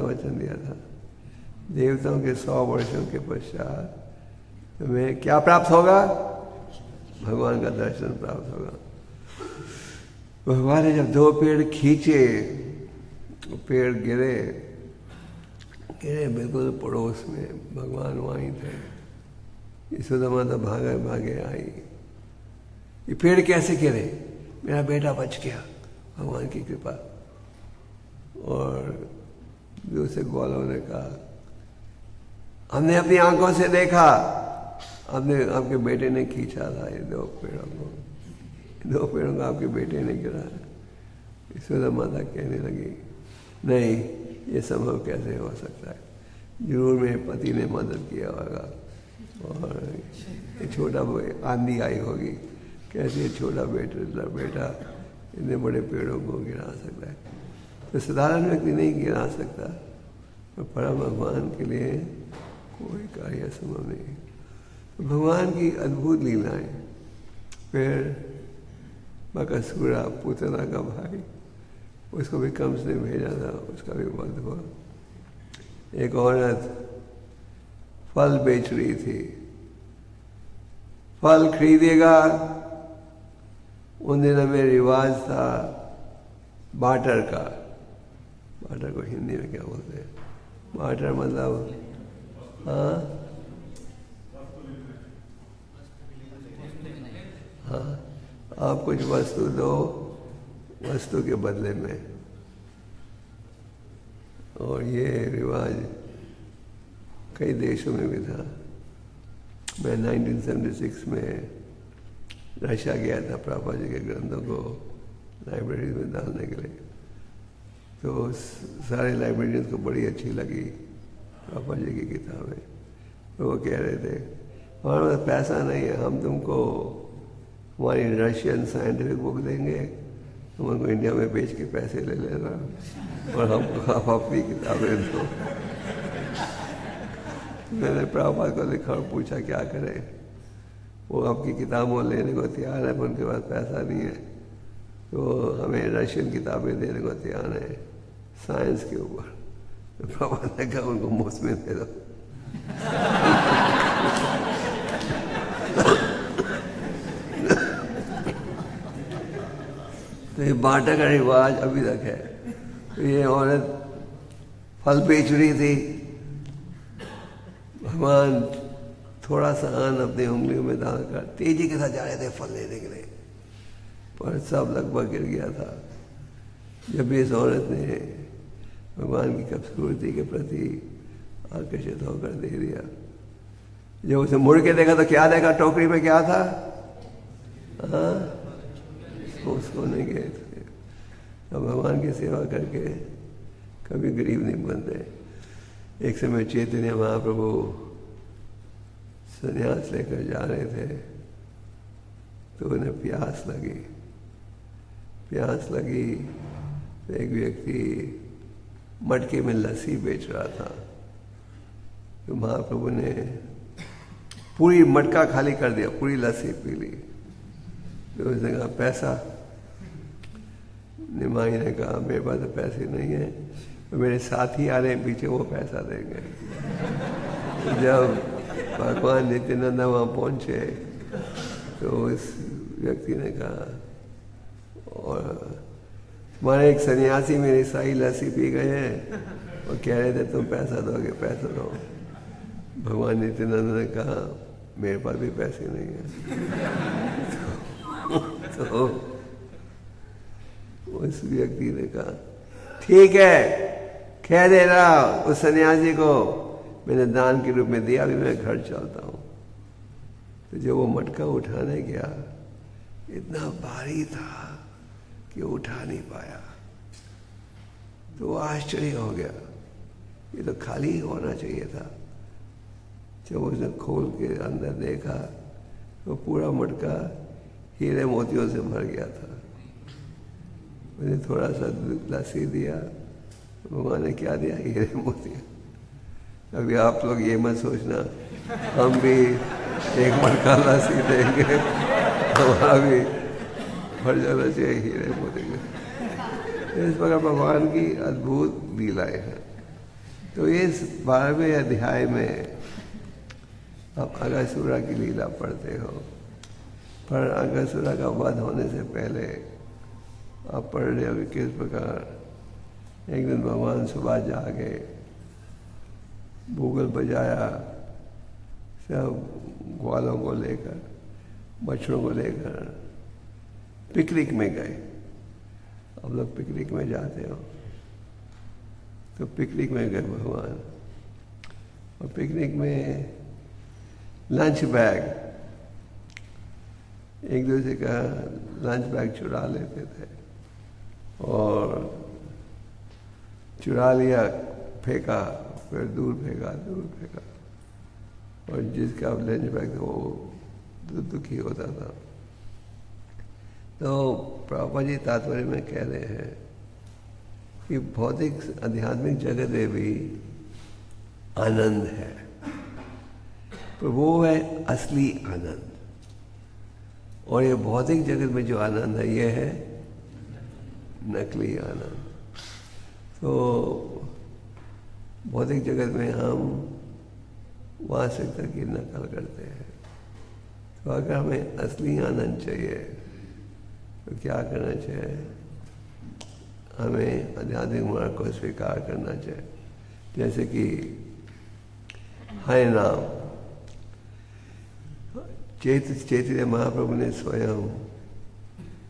वचन दिया था? देवताओं के 100 वर्षों के पश्चात तुम्हें क्या प्राप्त होगा? भगवान का दर्शन प्राप्त होगा। भगवान ने जब 2 पेड़ खींचे, पेड़ गिरे बिल्कुल पड़ोस में, भगवान वहीं थे। यशोदा माता भागे आई। ये पेड़ कैसे गिरे? मेरा बेटा बच गया, भगवान की कृपा। और दूसरे ग्वालों ने कहा, हमने अपनी आंखों से देखा, आपके बेटे ने खींचा था ये 2 पेड़ों को। 2 पेड़ों को आपके बेटे ने गिराया। यशोदा माता कहने लगी, नहीं, ये संभव कैसे हो सकता है? जरूर मेरे पति ने मदद किया होगा और ये छोटा आंधी आई होगी। कैसे छोटा बेटा इतने बड़े पेड़ों को गिरा सकता है? तो साधारण व्यक्ति नहीं गिरा सकता, पर परम भगवान के लिए कोई कार्य संभव नहीं। तो भगवान की अद्भुत लीलाएं। फिर बकासुर पूतना का भाई, उसको भी कंस ने भेजा था, उसका भी वध हुआ। एक औरत फल बेच रही थी, फल खरीदेगा। उन दिनों में रिवाज था बाटर का। बाटर को हिंदी में क्या बोलते हैं? बाटर मतलब हाँ, आप कुछ वस्तु दो वस्तु के बदले में। और ये रिवाज कई देशों में भी था। मैं 1976 में रशिया गया था प्रभुपाद जी के ग्रंथों को लाइब्रेरी में डालने के लिए। तो सारे लाइब्रेरियंस को बड़ी अच्छी लगी प्रभुपाद जी की किताबें। तो वो कह रहे थे, हमारे पास पैसा नहीं है, हम तुमको हमारी रशियन साइंटिफिक बुक देंगे, तुम उनको इंडिया में बेच के पैसे ले लेना और हमको आप अपनी किताबें दो। मैंने प्रभुपाद को लिखा और पूछा क्या करें? वो आपकी किताबों लेने को तैयार है, पर उनके पास पैसा नहीं है, तो हमें रशियन किताबें देने को तैयार है साइंस के ऊपर। तो प्रभुपाद ने कहा उनको मुफ्त में दे दो। तो ये बाटा का रिवाज अभी तक है। तो ये औरत फल बेच रही थी। भगवान थोड़ा सा अन्न अपनी उंगलियों में डालकर तेजी के साथ जा रहे थे फल लेने के लिए, पर सब लगभग गिर गया था। जब इस औरत ने भगवान की खूबसूरती के प्रति आकर्षित होकर दे दिया, जब उसे मुड़ के देखा तो क्या देखा? टोकरी में क्या था? उसको नहीं गए थे। अब भगवान की सेवा करके कभी गरीब नहीं बनते। एक समय चैतन्य महाप्रभु संन्यास लेकर जा रहे थे, तो उन्हें प्यास लगी। तो एक व्यक्ति मटके में लस्सी बेच रहा था। तो महाप्रभु ने पूरी मटका खाली कर दिया, पूरी लस्सी पी ली। तो उसने कहा पैसा? निमाई ने कहा मेरे पास तो पैसे नहीं है, तो मेरे साथी आ रहे हैं पीछे, वो पैसा देंगे। तो जब भगवान नित्यानंद वहाँ पहुँचे तो उस व्यक्ति ने कहा, और हमारे एक सन्यासी मेरी साई लस्सी पी गए हैं और कह रहे थे तुम पैसा दोगे, पैसा दो। भगवान नित्यानंद ने कहा मेरे पास भी पैसे नहीं है। तो उस व्यक्ति ने कहा ठीक है, कह दे रहा उस सन्यासी को मैंने दान के रूप में दिया, अभी मैं घर चलता हूँ। तो जब वो मटका उठाने गया, इतना भारी था कि उठा नहीं पाया। तो वो आश्चर्य हो गया, ये तो खाली होना चाहिए था। जब उसने खोल के अंदर देखा तो पूरा मटका हीरे मोतियों से भर गया था। मैंने थोड़ा सा लस्सी दिया, भगवान ने क्या दिया? हीरे मोती। अभी आप लोग ये मत सोचना हम भी एक मटका लस्सी देंगे, हमारा भी भर जाना चाहिए हीरे मोती के। इस प्रकार भगवान की अद्भुत लीलाएं हैं। तो इस 12वें अध्याय में आप अगासुरा की लीला पढ़ते हो, पर अगासुरा का वध होने से पहले आप पढ़ रहे हो कि किस प्रकार एक दिन भगवान सुबह जागे, भूगल बजाया, सब ग्वालों को लेकर, बछड़ों को लेकर पिकनिक में गए। अब लोग पिकनिक में जाते हो, तो पिकनिक में गए भगवान, और पिकनिक में लंच बैग, एक दूसरे का लंच बैग चुरा लेते थे, और चुरा लिया, फेंका, फिर दूर फेंका, और जिसका लंच बैग था वो दुखी होता था। तो प्रभुपाद जी तात्पर्य में कह रहे हैं कि भौतिक आध्यात्मिक जगत में भी आनंद है, पर वो है असली आनंद, और ये भौतिक जगत में जो आनंद है ये है नकली आनंद। तो भौतिक जगत में हम वास्तविकता की नकल करते हैं। तो अगर हमें असली आनंद चाहिए तो क्या करना चाहिए? हमें आध्यात्मिक मार्ग को स्वीकार करना चाहिए। जैसे कि हरि नाम, चैतन्य महाप्रभु ने स्वयं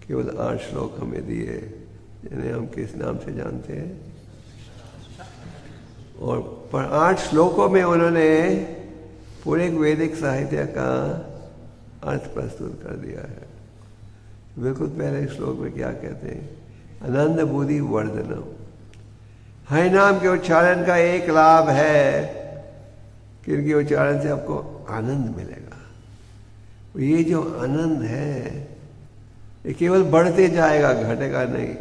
केवल 8 श्लोक हमें दिए, जिन्हें हम किस नाम से जानते हैं, और पर 8 श्लोकों में उन्होंने पूरे वैदिक साहित्य का अर्थ प्रस्तुत कर दिया है। बिल्कुल पहले श्लोक में क्या कहते हैं? आनंद बुद्धि वर्धनम। हरि नाम के उच्चारण का एक लाभ है कि इनके उच्चारण से आपको आनंद मिलेगा। ये जो आनंद है ये केवल बढ़ते जाएगा, घटेगा नहीं।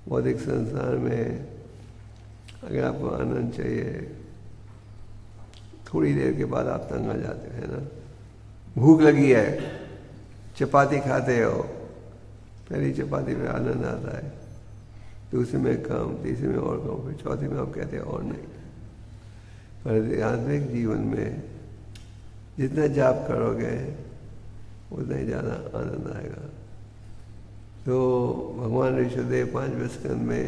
भौतिक संसार में अगर आपको आनंद चाहिए, थोड़ी देर के बाद आप तंग आ जाते हैं ना। भूख लगी है, चपाती खाते हो, पहली चपाती में आनंद आता है, दूसरे में कम, तीसरे में और कम, फिर चौथी में आप कहते हैं और नहीं। पर आध्यात्मिक जीवन में जितना जाप करोगे उतना ही ज़्यादा आनंद आएगा। तो भगवान ऋषिदेव 5वें स्कंद में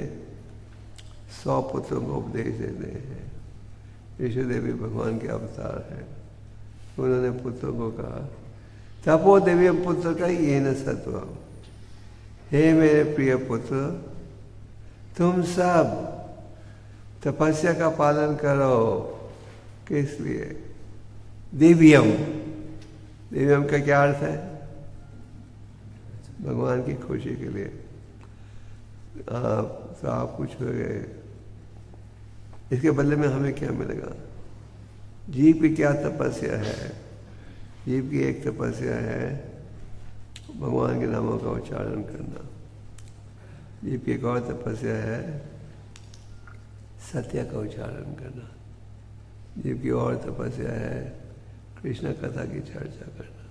100 पुत्रों को उपदेश देते हैं। ऋषिदेव भी भगवान के अवतार हैं। उन्होंने पुत्रों को कहा, तपो देवी पुत्र का ये न सत्व। हे मेरे प्रिय पुत्र, तुम सब तपस्या का पालन करो। किस लिए? दिव्यम। दिव्यम का क्या अर्थ है? भगवान की खुशी के लिए। आप पूछोगे इसके बदले में हमें क्या मिलेगा? जीव की क्या तपस्या है? जीव की एक तपस्या है भगवान के नामों का उच्चारण करना। जीव की एक और तपस्या है सत्य का उच्चारण करना। जीव की और तपस्या है कृष्ण कथा की चर्चा करना।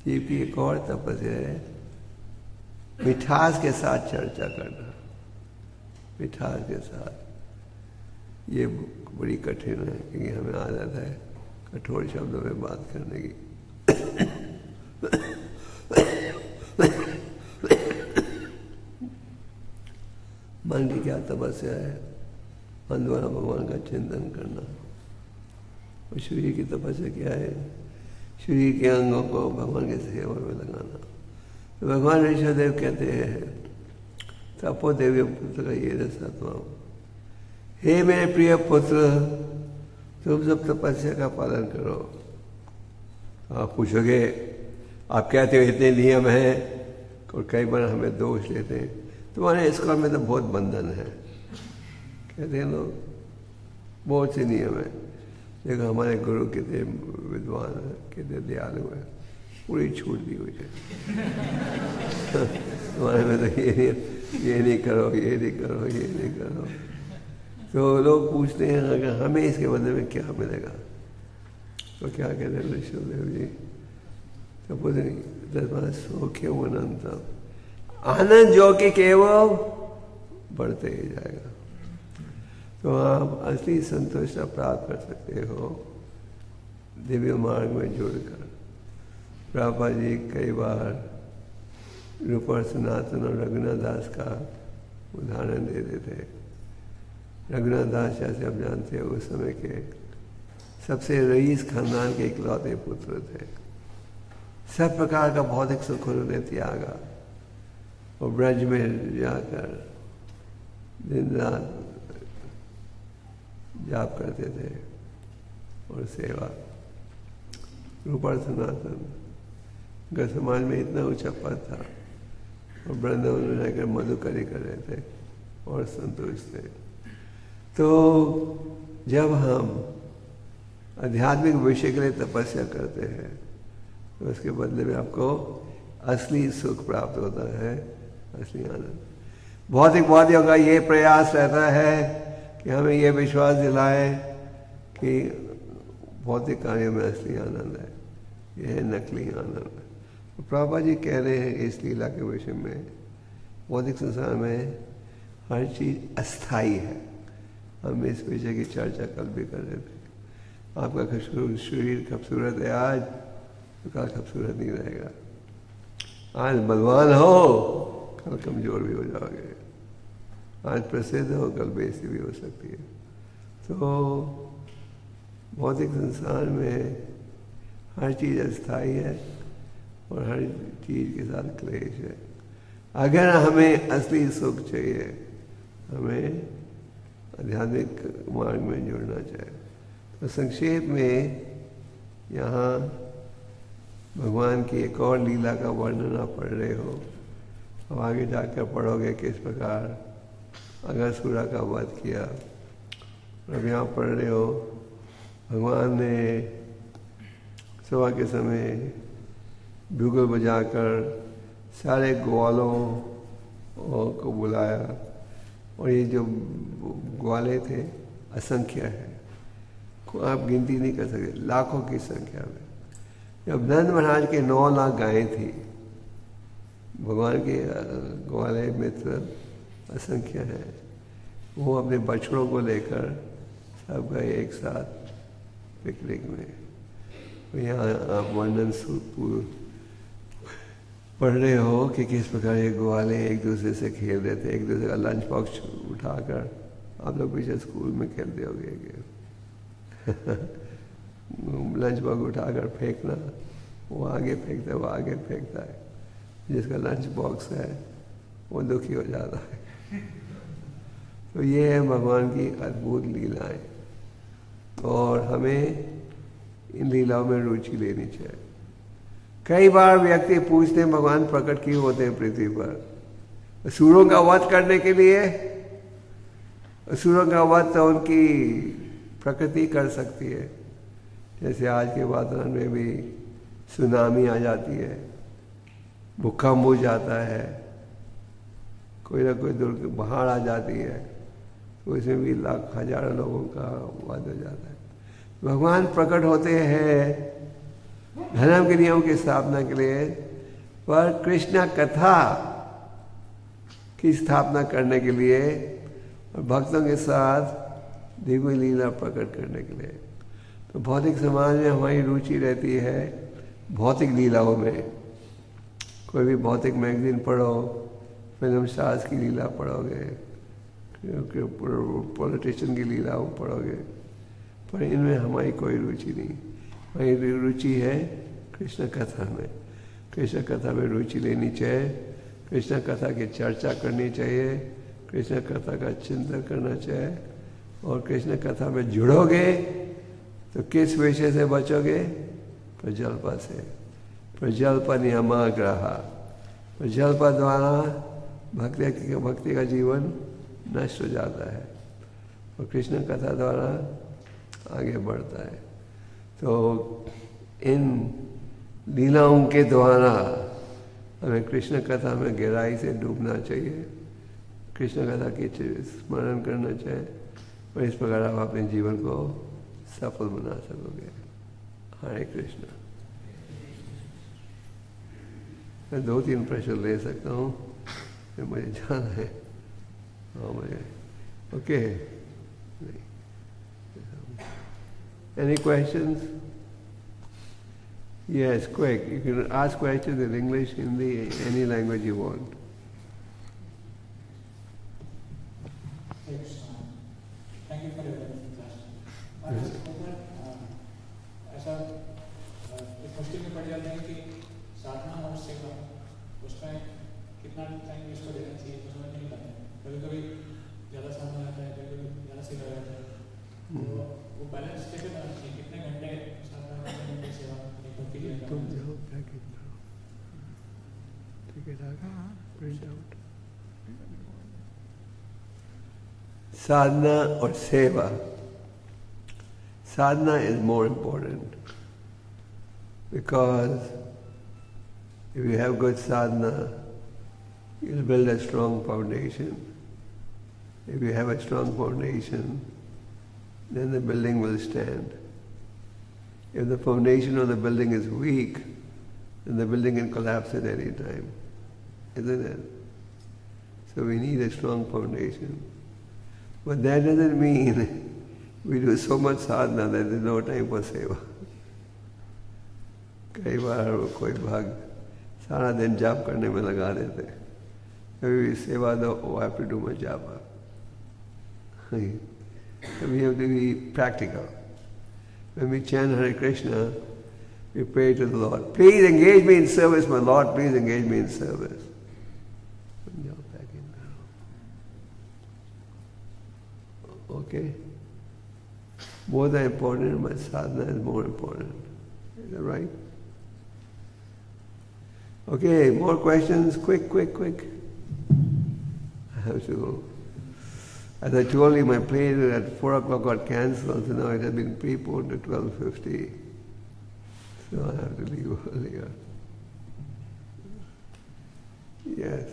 जीव की एक और तपस्या है मिठास के साथ चर्चा करना। मिठास के साथ ये बड़ी कठिन है, क्योंकि हमें आदत है कठोर शब्दों में बात करने की। मन की क्या तपस्या है? मन द्वारा भगवान का चिंतन करना। और शरीर की तपस्या क्या है? शरीर के अंगों को भगवान के सेवा में लगाना। तो भगवान ऋषिदेव कहते हैं, तपो देवी पुत्र का ये रसत्व। हे मेरे प्रिय पुत्र, तुम सब तपस्या का पालन करो। आप पूछोगे, आप कहते हो इतने नियम हैं, और कई बार हमें दोष लेते हैं, तुम्हारे स्कूल में तो बहुत बंधन है। कहते हैं लोग, बहुत से नियम है। देखो हमारे गुरु कितने विद्वान हैं, कितने दयालु हैं। पूरी छूट दी मुझे। तुम्हारे में तो ये नहीं करो, ये नहीं करो, ये नहीं करो। तो लोग पूछते हैं अगर हमें इसके बदले में क्या मिलेगा, तो क्या कहते हैं ऋषिदेव जी, तो बोले सौख्य अनंतम, आनंद जो कि केवल बढ़ते ही जाएगा। तो आप असली संतोष प्राप्त कर सकते हो दिव्य मार्ग में जुड़कर। प्रभुपाद जी कई बार रूपर सनातन और रघुनाथ दास का उदाहरण देते थे। रघुनाथ दास जैसे आप जानते हो उस समय के सबसे रईस खानदान के इकलौते पुत्र थे। सब प्रकार का भौतिक सुख उन्होंने त्यागा और ब्रज में जाकर दिन रात जाप करते थे और सेवा। रूपर सनातन का समाज में इतना ऊंचा पद था और वृंदावन में रहकर मधुकरी कर रहे थे और संतोष थे। तो जब हम आध्यात्मिक विषय के लिए तपस्या करते हैं तो उसके बदले में आपको असली सुख प्राप्त होता है, असली आनंद। भौतिकवादियों का ये प्रयास रहता है कि हमें ये विश्वास दिलाए कि भौतिक कार्यों में असली आनंद है, यह है नकली आनंद। तो प्रभुपाद जी कह रहे हैं इस लीला के विषय में, भौतिक संसार में हर चीज अस्थाई है। हम इस विषय की चर्चा कल भी कर रहे थे। आपका शरीर खूबसूरत है आज, तो कल खूबसूरत नहीं रहेगा। आज बलवान हो, कल कमजोर भी हो जाओगे। आज प्रसिद्ध हो, कल बेइज्जती भी हो सकती है। तो भौतिक संसार में हर चीज़ अस्थाई है और हर चीज़ के साथ क्लेश है। अगर हमें असली सुख चाहिए, हमें आध्यात्मिक मार्ग में जुड़ना चाहिए। तो संक्षेप में यहाँ भगवान की एक और लीला का वर्णन आप पढ़ रहे हो। अब आगे जाकर पढ़ोगे किस प्रकार अगस्त्य का वध किया। अब यहाँ पढ़ रहे हो भगवान ने सुबह के समय बुगल बजाकर सारे ग्वालों को बुलाया और ये जो ग्वाले थे असंख्य है, आप गिनती नहीं कर सकते, लाखों की संख्या में। जब नंद महाराज के 9 लाख गायें थी, भगवान के ग्वाले मित्र असंख्य हैं, वो अपने बछड़ों को लेकर सब गए एक साथ पिकनिक में। तो यहाँ आप वर्णन पढ़ रहे हो कि किस प्रकार ये ग्वाले एक दूसरे से खेल रहे थे, एक दूसरे का लंच बॉक्स उठाकर, आप लोग पीछे स्कूल में खेलते होगे लंच बॉक्स उठाकर फेंकना, वो आगे फेंकता है, वो आगे फेंकता है, जिसका लंच बॉक्स है वो दुखी हो जाता है। तो ये है भगवान की अद्भुत लीलाएं और हमें इन लीलाओं में रुचि लेनी चाहिए। कई बार व्यक्ति पूछते हैं भगवान प्रकट क्यों होते हैं पृथ्वी पर? असुरों का वध करने के लिए। असुरों का वध तो उनकी प्रकृति कर सकती है। जैसे आज के वातावरण में भी सुनामी आ जाती है, भूकंप हो जाता है, कोई ना कोई बाढ़ आ जाती है, तो इसमें भी लाख हजारों लोगों का वध हो जाता है। भगवान प्रकट होते हैं धर्म के नियम की स्थापना के लिए, पर कृष्ण कथा की स्थापना करने के लिए और भक्तों के साथ दिव्य लीला प्रकट करने के लिए। तो भौतिक समाज में हमारी रुचि रहती है भौतिक लीलाओं में। कोई भी भौतिक मैगजीन पढ़ो, फिल्म स्टार्स की लीला पढ़ोगे, पॉलिटिशियन की लीला पढ़ोगे, पर इनमें हमारी कोई रुचि नहीं। हमारी रुचि है कृष्ण कथा में। कृष्ण कथा में रुचि लेनी चाहिए, कृष्ण कथा की चर्चा करनी चाहिए, कृष्ण कथा का चिंतन करना चाहिए। और कृष्ण कथा में जुड़ोगे तो किस विषय से बचोगे? प्रजल्प से। प्रजल्प नियमाग्रह। प्रजल्प द्वारा भक्ति का जीवन नष्ट हो जाता है और कृष्ण कथा द्वारा आगे बढ़ता है। तो इन लीलाओं के द्वारा हमें कृष्ण कथा में गहराई से डूबना चाहिए, कृष्ण कथा की स्मरण करना चाहिए, और इस प्रकार आप अपने जीवन को सफल बना सकोगे। हरे कृष्ण। मैं 2-3 प्रश्न ले सकता हूँ, फिर मुझे जाना है। हाँ मुझे okay. Any questions? Yes, quick. You can ask questions in English, Hindi, any language you want. Thank you for your class. ऐसा एक मुश्किल में पड़ जाते हैं कि साधना और सेवा उसमें कितना टाइम इसको देना चाहिए तो समझ नहीं पाते। कभी कभी ज़्यादा साधना रहता है, कभी कभी ज़्यादा सेवा रहता है, तो वो बैलेंस कैसे बनाना चाहिए? कितने घंटे साधना, कितने घंटे सेवा भक्ति के लिए करना चाहिए? Print out. Sadhana or seva. Sadhana is more important because if you have good sadhana, you'll build a strong foundation. If you have a strong foundation, then the building will stand. If the foundation of the building is weak, then the building can collapse at any time, isn't it? So we need a strong foundation. But that doesn't mean we do so much sadhana that there's no time for seva. कई बार कोई भाग सारा दिन जाप करने में लगा देते, कभी सेवा दो, oh, I have to do my japa. So we have to be practical. When we chant Hare Krishna, we pray to the Lord, please engage me in service, my Lord, please engage me in service. Okay? Both are important, but sadhana is more important. Is that right? Okay, more questions? Quick. I have to. As I told you, my plane at 4 o'clock got cancelled, so now it has been preponed to 12:50. So I have to leave earlier. Yes.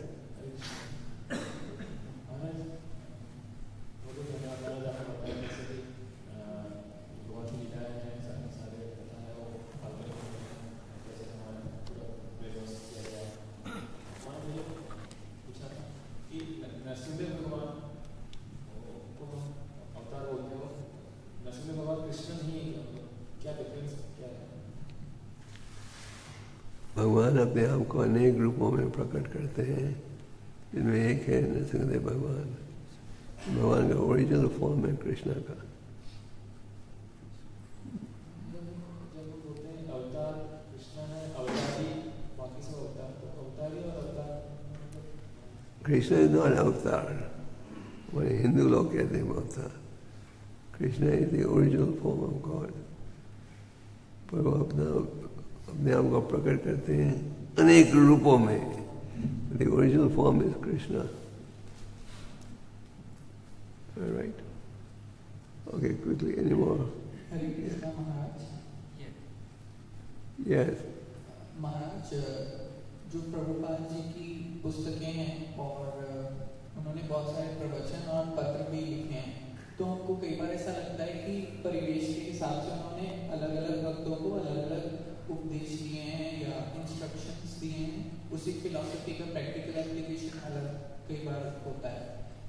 भगवान अपने आप को अनेक रूपों में प्रकट करते हैं, जिनमें एक है नरसिंहदेव भगवान। भगवान का ओरिजिनल फॉर्म है कृष्णा का। कृष्ण इज नॉट अवतार, हमारे हिंदू लोग कहते हैं अवतार। Krishna is the original form of God. पर वो अपने आप को प्रकट करते हैं अनेक रूपों में। The original form is Krishna. All right. Okay, quickly, any more? Hare Krishna Maharaj. Yes. महाराज, जो प्रभुपाद जी की पुस्तकें हैं और उन्होंने बहुत सारे प्रवचन और पत्र भी लिखे हैं, तो हमको कई बार ऐसा लगता है कि परिवेश के हिसाब से उन्होंने अलग अलग भक्तों को अलग अलग उपदेश दिए हैं या इंस्ट्रक्शंस दिए हैं। उसी फिलॉसफी का प्रैक्टिकल एप्लीकेशन अलग कई बार होता है,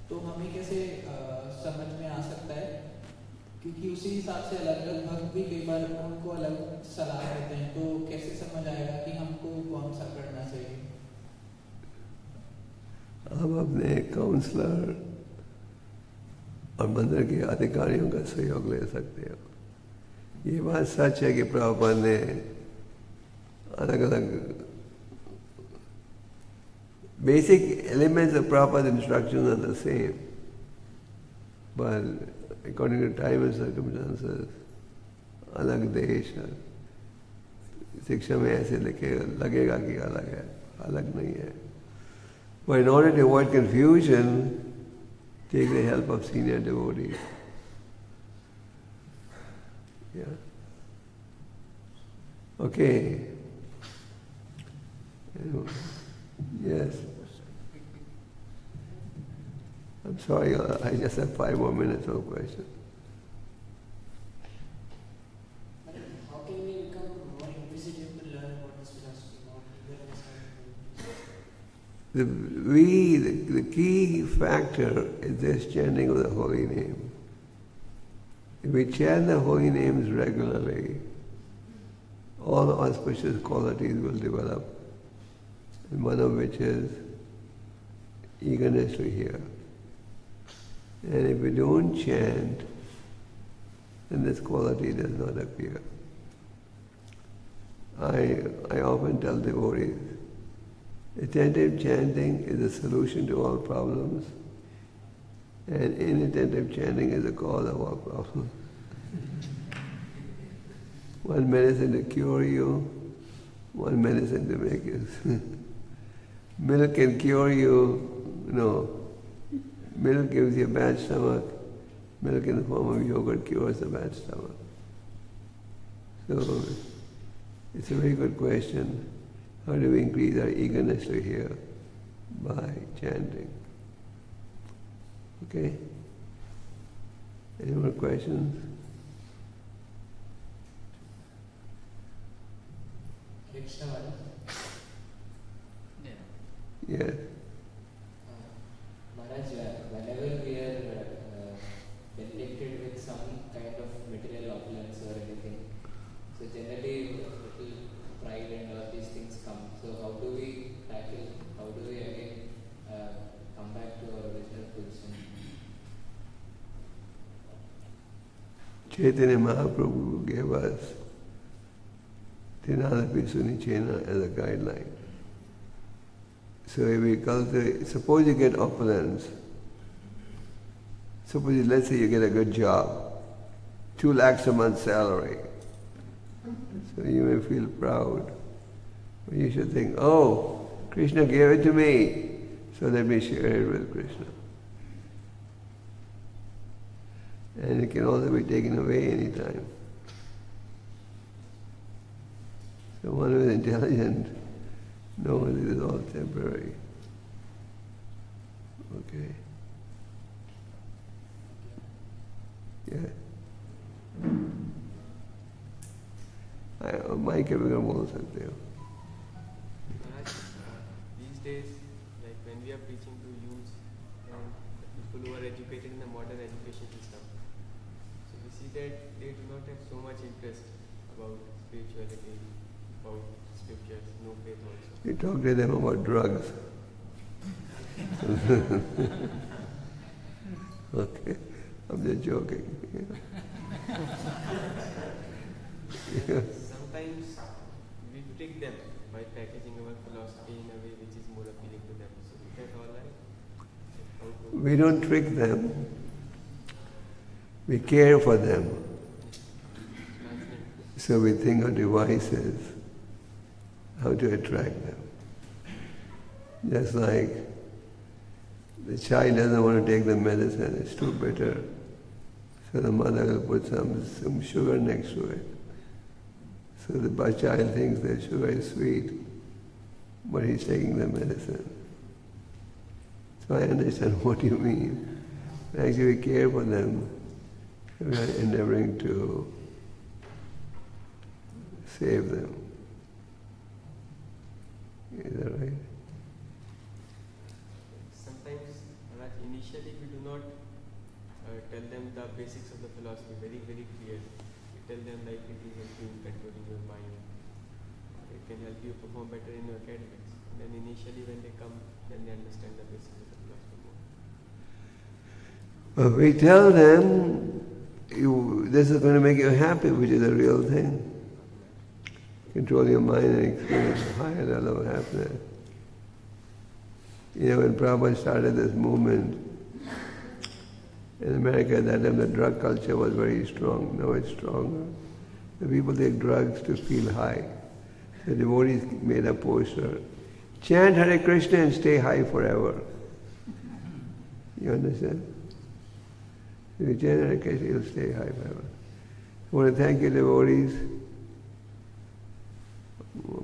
तो हमें कैसे समझ में आ सकता है? क्योंकि उसी हिसाब से अलग अलग भक्त भी कई बार उनको अलग सलाह देते हैं, तो कैसे समझ आएगा कि हमको कौन सा करना चाहिए? आप अपने काउंसलर और मंदिर के अधिकारियों का सहयोग ले सकते हो। ये बात सच है कि प्रभुपाद ने अलग अलग basic elements of Prabhupada's instructions are the same, but according to time and circumstances, अलग देश शिक्षा में ऐसे लगेगा कि अलग है, अलग नहीं है। But in order to avoid confusion, take the help of senior devotees. Yeah. Okay. Yes. I'm sorry, I just have 5 more minutes of question. How can we become more inquisitive to learn about this philosophy, more eager and The key factor is this chanting of the holy name. If we chant the holy names regularly, all auspicious qualities will develop, and one of which is eagerness to hear. And if we don't chant, then this quality does not appear. I often tell devotees, attentive chanting is the solution to all problems, and inattentive chanting is the cause of all problems. One medicine to cure you, one medicine to make you. Milk can cure you, no. Milk gives you a bad stomach. Milk in the form of yogurt cures the bad stomach. So, it's a very good question. How do we increase our eagerness to hear? By chanting. Okay? Any more questions? Yes. Maharaj, whenever we are benedicted with some kind of material opulence or anything, so generally little pride and all these things come. So how do we tackle, how do we again come back to our original position? Chaitanya Mahaprabhu gave us Tinadapi Sunichena as a guideline. So if we cultivate, suppose you get opulence, let's say you get a good job, 2 lakhs a month salary. So you may feel proud. But you should think, oh, Krishna gave it to me, so let me share it with Krishna. And it can also be taken away anytime. So one who is intelligent knows it is all temporary. Okay. Yeah. Mic के बगैर बोल सकते हो. These days, like when we are preaching to youth and the people who are educated in the modern education system, so we see that they do not have so much interest about spirituality, about scriptures, no faith also. You talk to them about drugs. Okay, I'm just joking. Yeah. Sometimes we trick them by packaging our philosophy in a way which is more appealing to them. So is that all right? We don't trick them. We care for them. So we think of devices, how to attract them. Just like the child doesn't want to take the medicine, it's too bitter. So the mother will put some sugar next to it. So the child thinks that sugar is sweet, but he's taking the medicine. So I understand what you mean. Actually, we care for them. We are endeavoring to save them. Is that right? Sometimes, Maharaj, initially we do not tell them the basics of the philosophy very, very clear. We tell them like it will help you controlling your mind. It can help you perform better in your academics. And then initially when they come, then they understand the basics of the philosophy more. We tell them, this is going to make you happy, which is a real thing. Control your mind and experience a higher level of happiness. You know, when Prabhupada started this movement in America, at that time the drug culture was very strong. Now it's stronger. The people take drugs to feel high. The devotees made a poster, chant Hare Krishna and stay high forever. You understand? If you chant Hare Krishna, you'll stay high forever. I want to thank you, devotees.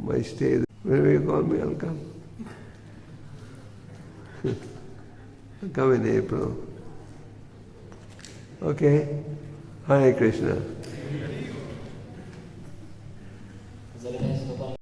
My stay Whenever you call me, I'll come. I'll come in April. Okay? Hare Krishna. Zalines Gopal